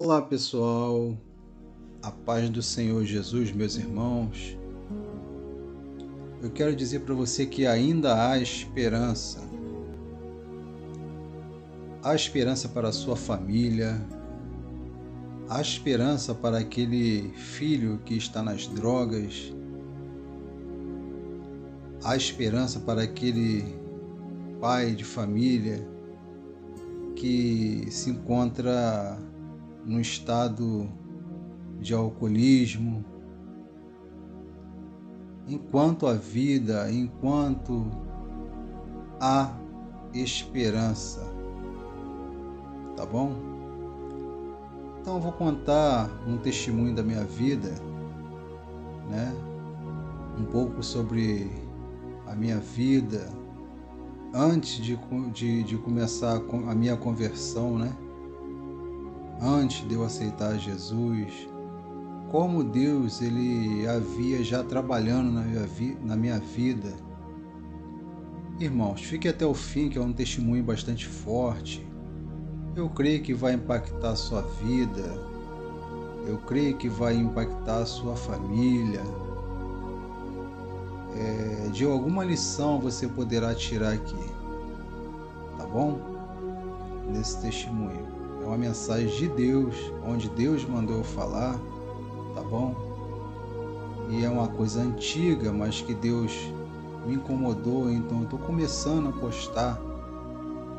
Olá pessoal, a paz do Senhor Jesus, meus irmãos. Eu quero dizer para você que ainda há esperança. Há esperança para a sua família, há esperança para aquele filho que está nas drogas, há esperança para aquele pai de família que se encontra num estado de alcoolismo. Enquanto há vida, enquanto há esperança, tá bom? Então eu vou contar um testemunho da minha vida, né? Um pouco sobre a minha vida antes de começar a minha conversão, né? Antes de eu aceitar Jesus, como Deus ele havia já trabalhando na minha vida. Irmãos, fique até o fim, que é um testemunho bastante forte. Eu creio que vai impactar a sua vida, eu creio que vai impactar a sua família. De alguma lição você poderá tirar aqui, tá bom? Nesse testemunho. É uma mensagem de Deus, onde Deus mandou eu falar, tá bom? E é uma coisa antiga, mas que Deus me incomodou, então eu estou começando a postar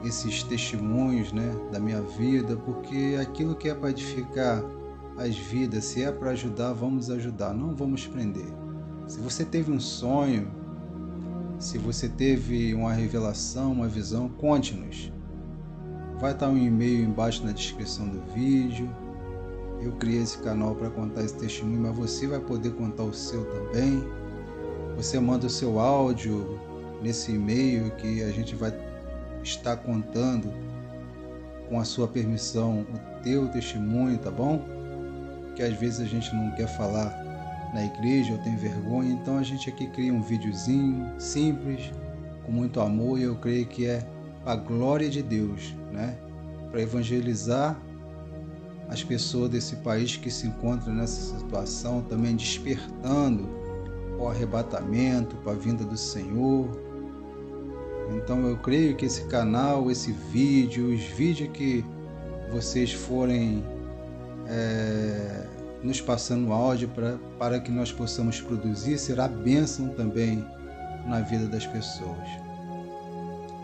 esses testemunhos, né, da minha vida, porque aquilo que é para edificar as vidas, se é para ajudar, vamos ajudar, não vamos prender. Se você teve um sonho, se você teve uma revelação, uma visão, conte-nos. Vai estar um e-mail embaixo na descrição do vídeo. Eu criei esse canal para contar esse testemunho, mas você vai poder contar o seu também. Você manda o seu áudio nesse e-mail que a gente vai estar contando, com a sua permissão, o teu testemunho, tá bom? Que às vezes a gente não quer falar na igreja ou tem vergonha, então a gente aqui cria um videozinho simples, com muito amor, e eu creio que é a glória de Deus, né? Para evangelizar as pessoas desse país que se encontram nessa situação, também despertando o arrebatamento para a vinda do Senhor. Então eu creio que esse canal, esse vídeo, os vídeos que vocês forem nos passando áudio para que nós possamos produzir, será bênção também na vida das pessoas.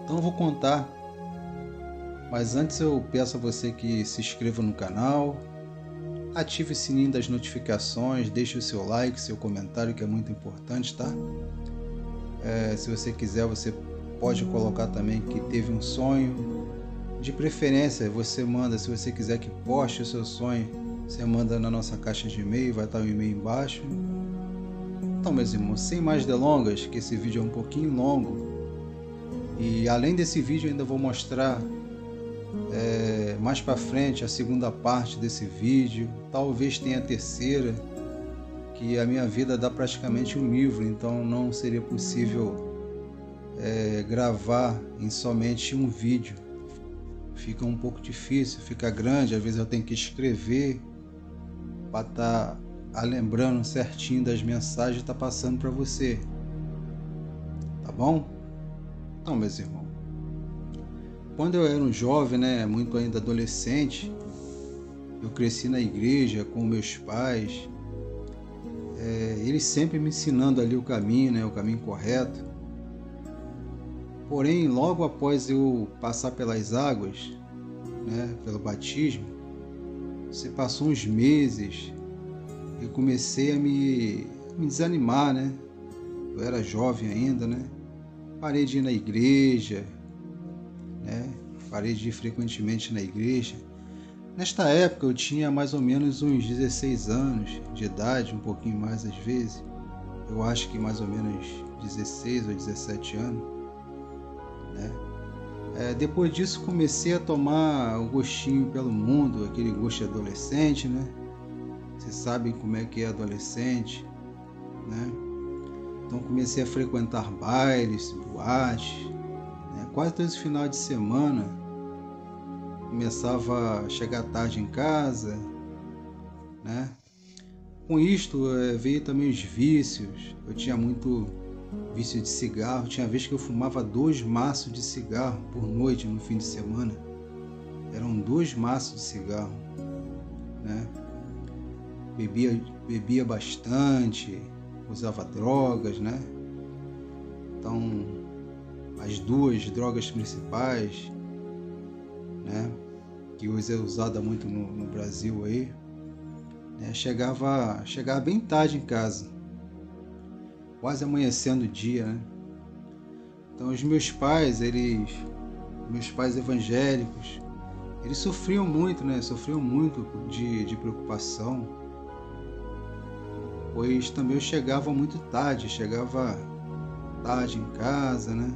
Então eu vou contar, mas antes eu peço a você que se inscreva no canal, ative o sininho das notificações, deixe o seu like, seu comentário, que é muito importante, tá? Se você quiser, você pode colocar também que teve um sonho. De preferência, você manda, se você quiser que poste o seu sonho, você manda na nossa caixa de e-mail, vai estar o e-mail embaixo. Então, meus irmãos, sem mais delongas, que esse vídeo é um pouquinho longo, e além desse vídeo eu ainda vou mostrar mais para frente a segunda parte desse vídeo, talvez tenha a terceira, que a minha vida dá praticamente um livro, então não seria possível gravar em somente um vídeo. Fica um pouco difícil, fica grande, às vezes eu tenho que escrever para estar lembrando certinho das mensagens e estar passando para você, tá bom? Então, meus irmãos, quando eu era um jovem, né, muito ainda adolescente, eu cresci na igreja com meus pais, eles sempre me ensinando ali o caminho, né, o caminho correto. Porém, logo após eu passar pelas águas, né, pelo batismo, se passou uns meses, eu comecei a me desanimar, né? Eu era jovem ainda, né? Parei de ir na igreja, né? Parei de ir frequentemente na igreja. Nesta época eu tinha mais ou menos uns 16 anos de idade, um pouquinho mais às vezes. Eu acho que mais ou menos 16 ou 17 anos, né? Depois disso comecei a tomar o gostinho pelo mundo, aquele gosto de adolescente, né? Vocês sabem como é que é adolescente, né? Então comecei a frequentar bailes, boates, né? Quase todo esse final de semana começava a chegar tarde em casa, né? Com isto veio também os vícios. Eu tinha muito vício de cigarro. Tinha vez que eu fumava 2 maços de cigarro por noite no fim de semana. Eram 2 maços de cigarro, né? Bebia bastante, usava drogas, né? Então, as 2 drogas principais, né, que hoje é usada muito no Brasil aí, né, chegava bem tarde em casa, quase amanhecendo o dia, né? Então os meus pais evangélicos, eles sofriam muito, né? Sofriam muito de preocupação, pois também eu chegava tarde em casa, né?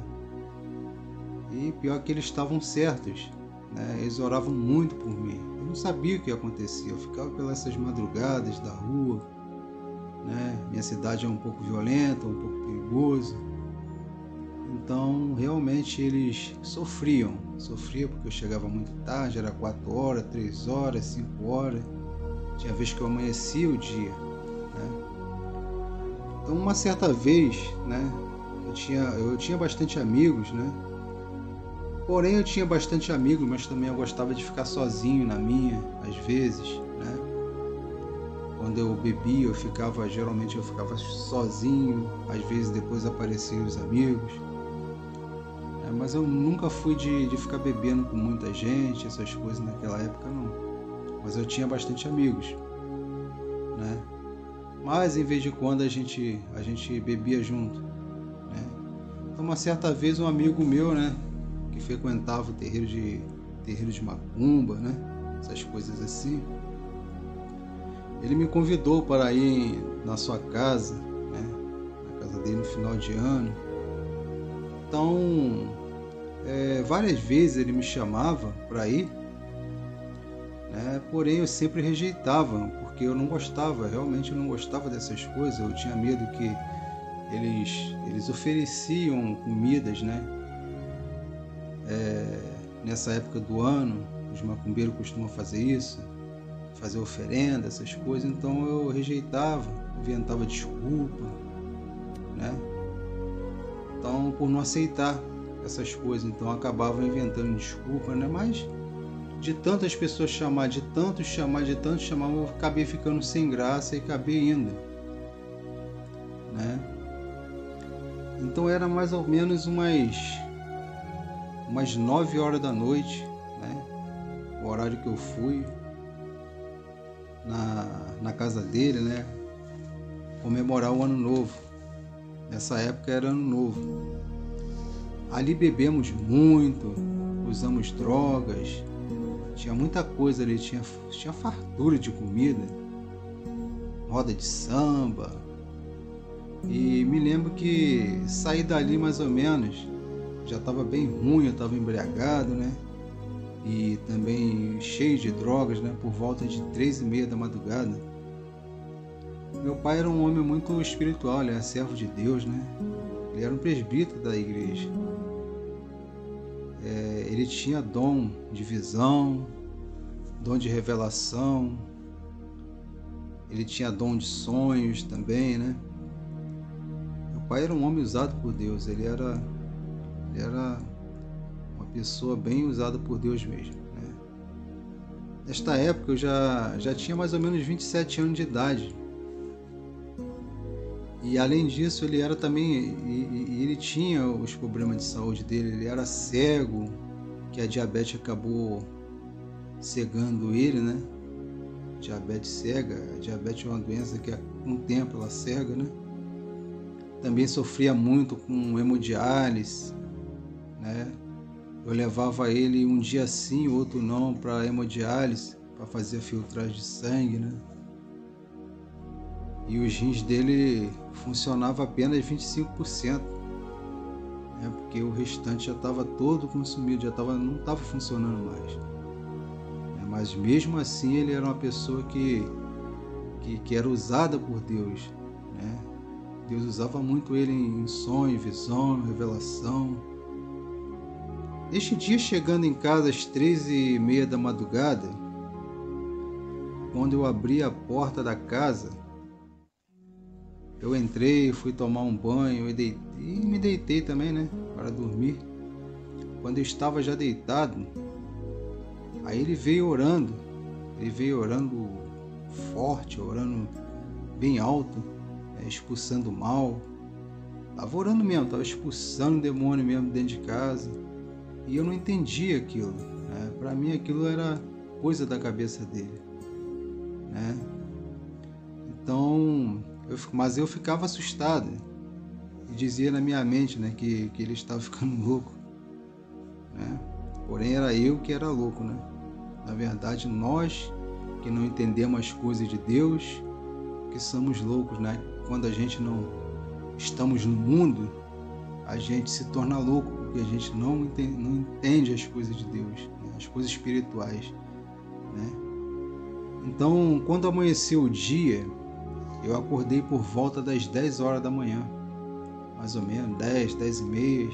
E pior que eles estavam certos, né? Eles oravam muito por mim. Eu não sabia o que acontecia. Eu ficava pelas madrugadas da rua, né? Minha cidade é um pouco violenta, um pouco perigoso. Então, realmente eles sofriam porque eu chegava muito tarde, era 4 horas, 3 horas, 5 horas. Tinha vez que eu amanhecia o dia, né? Então, uma certa vez, né? Eu tinha bastante amigos, né? Porém, eu tinha bastante amigos, mas também eu gostava de ficar sozinho na minha, às vezes, né? Quando eu bebia, geralmente eu ficava sozinho, às vezes depois apareciam os amigos. Mas eu nunca fui de ficar bebendo com muita gente, essas coisas naquela época não. Mas eu tinha bastante amigos, né? Mas em vez de quando a gente bebia junto, né? Então uma certa vez um amigo meu, né, que frequentava o terreiro de macumba, né, essas coisas assim, ele me convidou para ir na sua casa, né, na casa dele no final de ano. Então, várias vezes ele me chamava para ir, né, porém eu sempre rejeitava, porque eu não gostava, realmente eu não gostava dessas coisas. Eu tinha medo que eles ofereciam comidas, né, nessa época do ano. Os macumbeiros costumam fazer isso, fazer oferenda, essas coisas. Então eu rejeitava, inventava desculpa, né? Então, por não aceitar essas coisas, então eu acabava inventando desculpa, né? Mas de tantas pessoas chamar, de tanto chamar, eu acabei ficando sem graça e acabei indo, né? Então era mais ou menos umas 9 horas da noite, né? O horário que eu fui na casa dele, né? Comemorar o ano novo. Nessa época era ano novo. Ali bebemos muito, usamos drogas, tinha muita coisa ali, tinha fartura de comida, roda de samba. E me lembro que saí dali mais ou menos, já estava bem ruim, eu estava embriagado, né? E também cheio de drogas, né? Por volta de 3:30 da madrugada. Meu pai era um homem muito espiritual, ele era servo de Deus, né? Ele era um presbítero da igreja. Ele tinha dom de visão, dom de revelação, ele tinha dom de sonhos também, né? Meu pai era um homem usado por Deus, ele era uma pessoa bem usada por Deus mesmo, né? Nesta época eu já tinha mais ou menos 27 anos de idade. E além disso, ele era também, ele tinha os problemas de saúde dele, ele era cego, que a diabetes acabou cegando ele, né? Diabetes cega, a diabetes é uma doença que com o tempo ela cega, né? Também sofria muito com hemodiálise, né? Eu levava ele um dia sim, outro não, para hemodiálise, para fazer a filtragem de sangue, né? E os rins dele funcionava apenas 25%, né? Porque o restante já estava todo consumido, não estava funcionando mais. Mas mesmo assim ele era uma pessoa que era usada por Deus, né? Deus usava muito ele em sonho, visão, revelação. Este dia, chegando em casa às 3h30 da madrugada, quando eu abri a porta da casa, eu entrei, fui tomar um banho e me deitei também, né, para dormir. Quando eu estava já deitado, aí ele veio orando forte, orando bem alto, expulsando o mal. Estava orando mesmo, estava expulsando o demônio mesmo dentro de casa. E eu não entendia aquilo, né? Para mim aquilo era coisa da cabeça dele, né? Então, mas eu ficava assustado e dizia na minha mente, né, que ele estava ficando louco, né? Porém era eu que era louco, né? Na verdade, nós que não entendemos as coisas de Deus, que somos loucos, né? Quando a gente não estamos no mundo, a gente se torna louco, porque a gente não entende as coisas de Deus, né? As coisas espirituais, né? Então, quando amanheceu o dia, eu acordei por volta das 10 horas da manhã, mais ou menos, 10h30,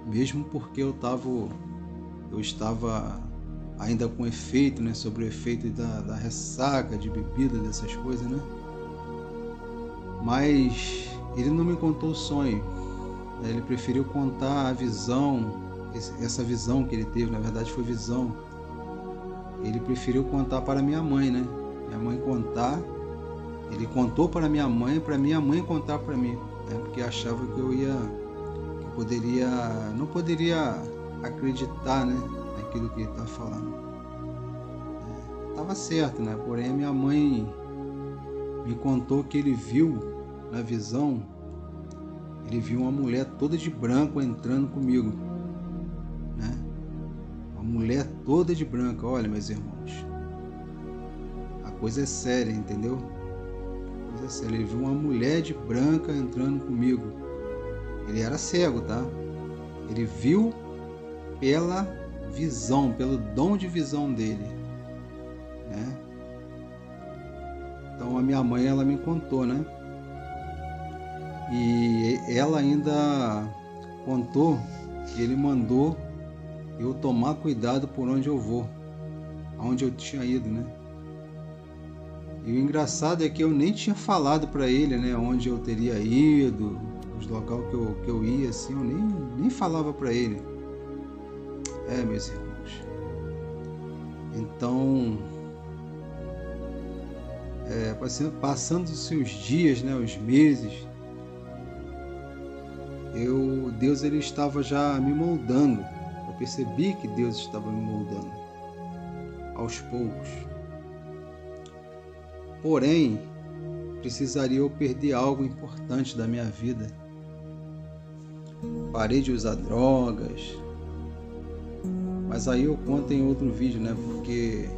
mesmo porque eu estava ainda com efeito, né, sobre o efeito da ressaca, de bebida, dessas coisas, né? Mas ele não me contou o sonho, né? Ele preferiu contar a visão, essa visão que ele teve, na verdade foi visão. Ele preferiu contar para minha mãe, né? Minha mãe contar, ele contou para minha mãe contar para mim, né? Porque achava que não poderia acreditar, né, naquilo que ele estava falando. Estava certo, né? Porém a minha mãe me contou que ele viu na visão, ele viu uma mulher toda de branco entrando comigo, né? Uma mulher toda de branco. Olha, meus irmãos, a coisa é séria, entendeu? A coisa é séria. Ele viu uma mulher de branca entrando comigo. Ele era cego, tá? Ele viu pela visão, pelo dom de visão dele, né? Então a minha mãe, ela me contou, né? E ela ainda contou que ele mandou eu tomar cuidado por onde eu vou, aonde eu tinha ido, né? E o engraçado é que eu nem tinha falado para ele, né, onde eu teria ido, os locais que eu ia, assim, eu nem falava para ele. Meus irmãos. Então, passando-se os dias, né, os meses, Deus ele estava já me moldando. Eu percebi que Deus estava me moldando aos poucos. Porém, precisaria eu perder algo importante da minha vida. Parei de usar drogas, mas aí eu conto em outro vídeo, né? Porque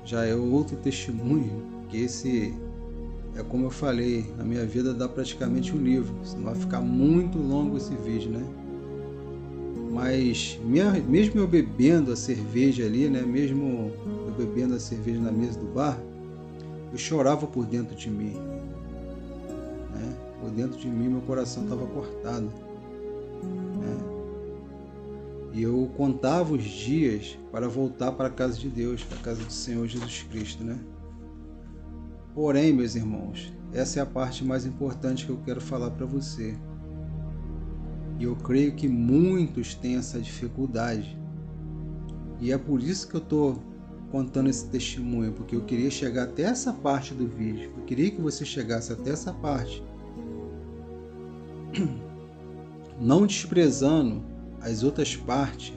já é outro testemunho, que esse é como eu falei, a minha vida dá praticamente um livro, senão vai ficar muito longo esse vídeo, né? Mas mesmo eu bebendo a cerveja ali, né? Mesmo eu bebendo a cerveja na mesa do bar, eu chorava por dentro de mim, né? Por dentro de mim meu coração estava cortado, né? E eu contava os dias para voltar para a casa de Deus, para a casa do Senhor Jesus Cristo, né? Porém, meus irmãos, essa é a parte mais importante que eu quero falar para você. E eu creio que muitos têm essa dificuldade. E é por isso que eu estou contando esse testemunho, porque eu queria chegar até essa parte do vídeo. Eu queria que você chegasse até essa parte. Não desprezando as outras partes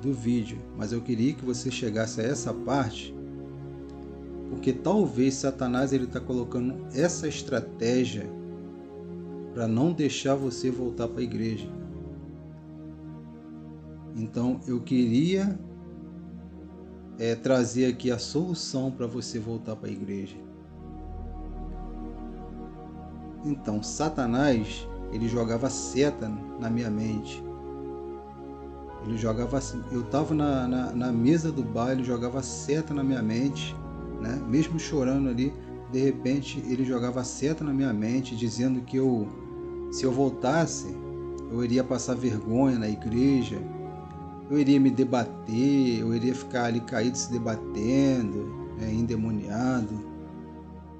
do vídeo, mas eu queria que você chegasse a essa parte, porque talvez Satanás ele está colocando essa estratégia para não deixar você voltar para a igreja. Então eu queria trazer aqui a solução para você voltar para a igreja. Então Satanás ele jogava seta na minha mente. Ele jogava assim, eu estava na mesa do bar, ele jogava seta na minha mente, né? Mesmo chorando ali, de repente ele jogava seta na minha mente, dizendo que se eu voltasse eu iria passar vergonha na igreja, eu iria me debater, eu iria ficar ali caído se debatendo, né, endemoniado,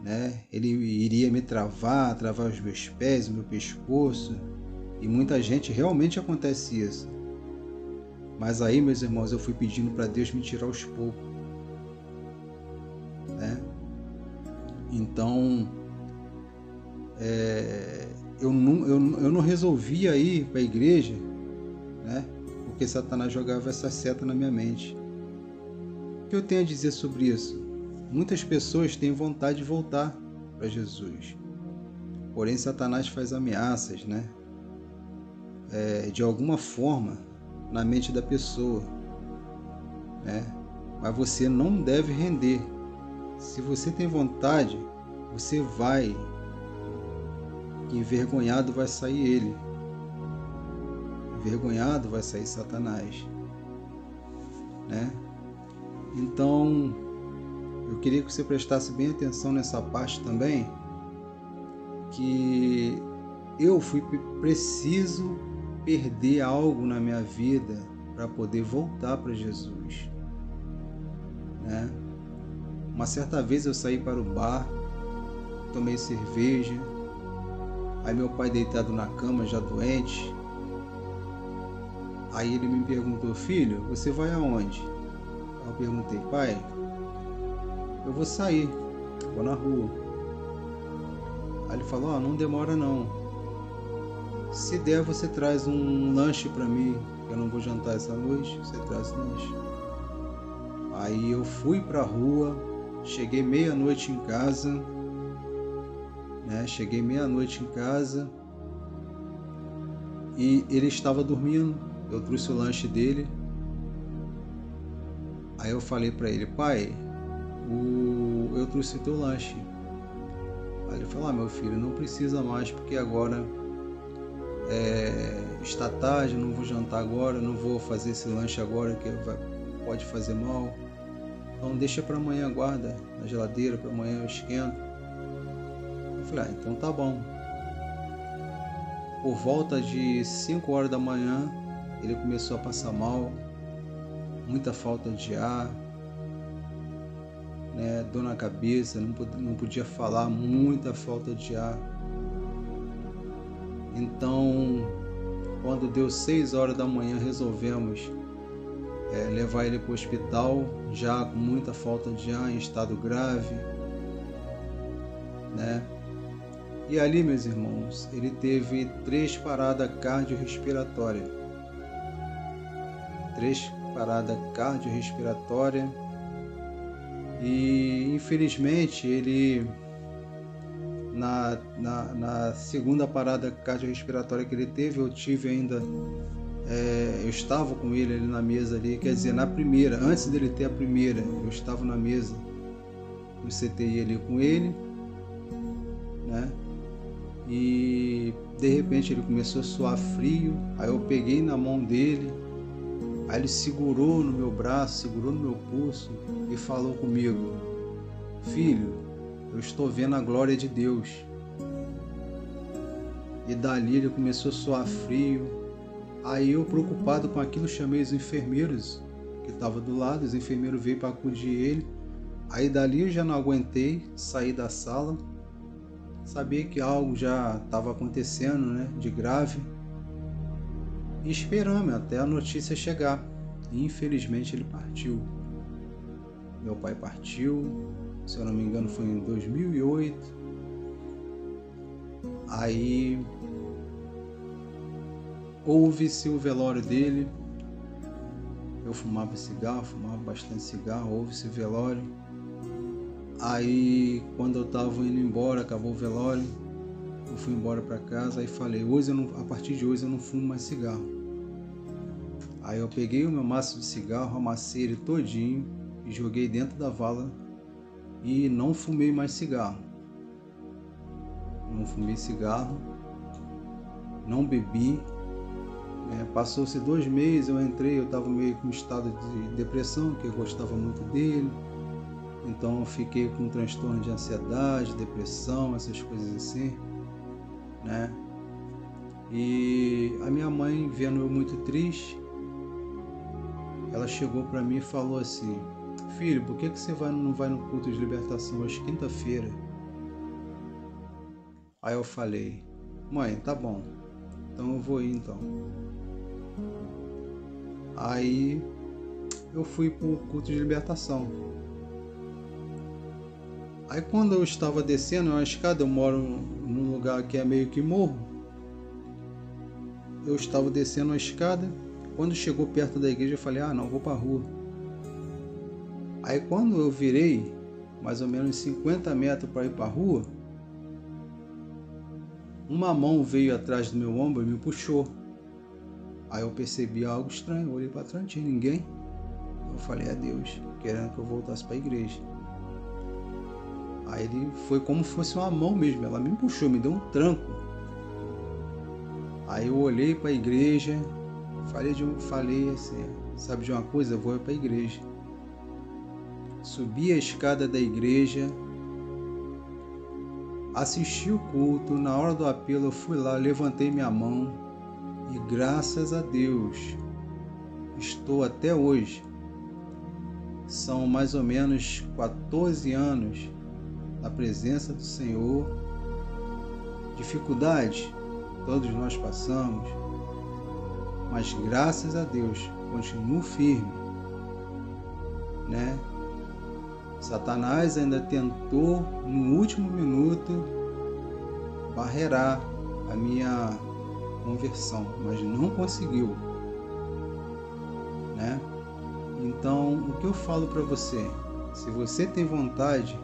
né? Ele iria me travar os meus pés, o meu pescoço, e muita gente realmente acontece isso. Mas aí, meus irmãos, eu fui pedindo para Deus me tirar aos poucos, né? Então, eu não resolvia ir para a igreja, né? Porque Satanás jogava essa seta na minha mente. O que eu tenho a dizer sobre isso? Muitas pessoas têm vontade de voltar para Jesus, porém Satanás faz ameaças, né? De alguma forma na mente da pessoa, né? Mas você não deve render. Se você tem vontade, você vai, envergonhado vai sair ele, envergonhado vai sair Satanás, né? Então, eu queria que você prestasse bem atenção nessa parte também, que eu fui preciso perder algo na minha vida para poder voltar para Jesus, né? Uma certa vez eu saí para o bar, tomei cerveja, aí meu pai deitado na cama já doente, aí ele me perguntou: filho, você vai aonde? Eu perguntei: pai, eu vou sair, vou na rua. Aí ele falou: não demora não, se der você traz um lanche para mim, eu não vou jantar essa noite, você traz lanche. Aí eu fui para a rua, cheguei meia-noite em casa, né? Cheguei meia-noite em casa e ele estava dormindo. Eu trouxe o lanche dele. Aí eu falei para ele: pai, eu trouxe o teu lanche. Aí ele falou: meu filho, não precisa mais, porque agora está tarde, não vou jantar agora, não vou fazer esse lanche agora, que pode fazer mal. Então deixa para amanhã, guarda na geladeira, para amanhã eu esquento. Eu falei: então tá bom. Por volta de 5 horas da manhã, ele começou a passar mal, muita falta de ar, né, dor na cabeça, não podia falar, muita falta de ar. Então, quando deu 6 horas da manhã, resolvemos levar ele para o hospital, já com muita falta de ar, em estado grave, né? E ali, meus irmãos, ele teve 3 paradas cardiorrespiratórias. 3 paradas cardiorrespiratórias. E, infelizmente, ele, na segunda parada cardiorrespiratória que ele teve, eu tive ainda... eu estava com ele ali na mesa ali, quer dizer, na primeira, antes dele ter a primeira, eu estava na mesa, no CTI ali com ele, né? E de repente ele começou a suar frio, aí eu peguei na mão dele, aí ele segurou no meu braço, segurou no meu pulso e falou comigo: filho, eu estou vendo a glória de Deus. E dali ele começou a suar frio. Aí eu, preocupado com aquilo, chamei os enfermeiros que estavam do lado, os enfermeiros veio para acudir ele. Aí dali eu já não aguentei, saí da sala, sabia que algo já estava acontecendo, né, de grave, e esperamos até a notícia chegar. E infelizmente ele partiu. Meu pai partiu, se eu não me engano foi em 2008. Aí houve-se o velório dele. Eu fumava cigarro, fumava bastante cigarro, houve-se o velório. Aí quando eu estava indo embora, acabou o velório, eu fui embora para casa e falei: a partir de hoje eu não fumo mais cigarro. Aí eu peguei o meu maço de cigarro, amassei ele todinho e joguei dentro da vala e não fumei mais cigarro. Não fumei cigarro, não bebi. Passou-se 2 meses, eu entrei, eu estava meio com um estado de depressão, porque eu gostava muito dele. Então eu fiquei com um transtorno de ansiedade, depressão, essas coisas assim, né? E a minha mãe, vendo eu muito triste, ela chegou para mim e falou assim: filho, por que você não vai no culto de libertação hoje, quinta-feira? Aí eu falei: mãe, tá bom, então eu vou ir então. Aí eu fui pro culto de libertação. Aí quando eu estava descendo uma escada, eu moro num lugar que é meio que morro. Eu estava descendo a escada. Quando chegou perto da igreja, eu falei: ah, não, vou para a rua. Aí quando eu virei, mais ou menos 50 metros para ir para a rua, uma mão veio atrás do meu ombro e me puxou. Aí eu percebi algo estranho, eu olhei para trás, não tinha ninguém. Eu falei: é Deus, querendo que eu voltasse para a igreja. Aí ele foi como se fosse uma mão mesmo, ela me puxou, me deu um tranco. Aí eu olhei para a igreja, falei assim: sabe de uma coisa? Eu vou para a igreja. Subi a escada da igreja, assisti o culto, na hora do apelo eu fui lá, levantei minha mão e graças a Deus estou até hoje. São mais ou menos 14 anos na presença do Senhor. Dificuldade, todos nós passamos, mas graças a Deus continuo firme, né? Satanás ainda tentou no último minuto barrerar a minha conversão, mas não conseguiu, né? Então, o que eu falo para você? Se você tem vontade,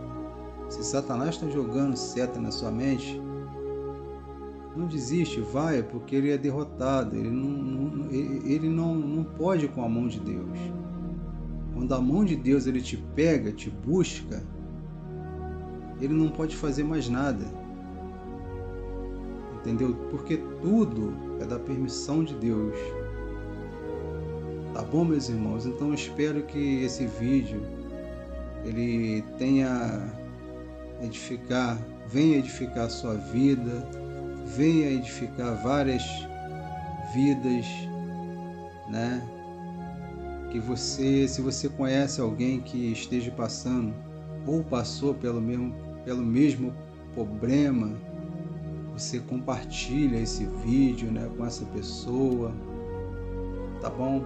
se Satanás está jogando seta na sua mente, não desiste, vai, porque ele é derrotado, ele não pode com a mão de Deus. Quando a mão de Deus ele te pega, te busca, ele não pode fazer mais nada. Entendeu? Porque tudo é da permissão de Deus. Tá bom, meus irmãos? Então eu espero que esse vídeo ele venha edificar a sua vida, venha edificar várias vidas, né? Que se você conhece alguém que esteja passando ou passou pelo mesmo problema, você compartilha esse vídeo, né, com essa pessoa, tá bom?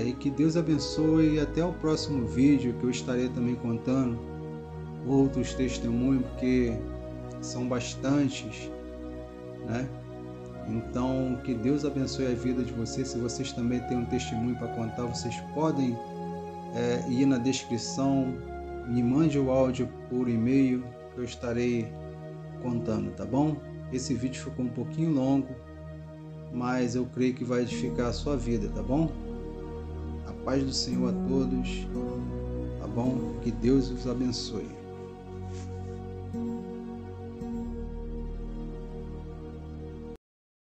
E que Deus abençoe, e até o próximo vídeo, que eu estarei também contando outros testemunhos, porque são bastantes, né? Então, que Deus abençoe a vida de vocês. Se vocês também têm um testemunho para contar, vocês podem ir na descrição, me mande o áudio por e-mail, que eu estarei contando, tá bom? Esse vídeo ficou um pouquinho longo, mas eu creio que vai edificar a sua vida, tá bom? A paz do Senhor a todos, tá bom? Que Deus os abençoe.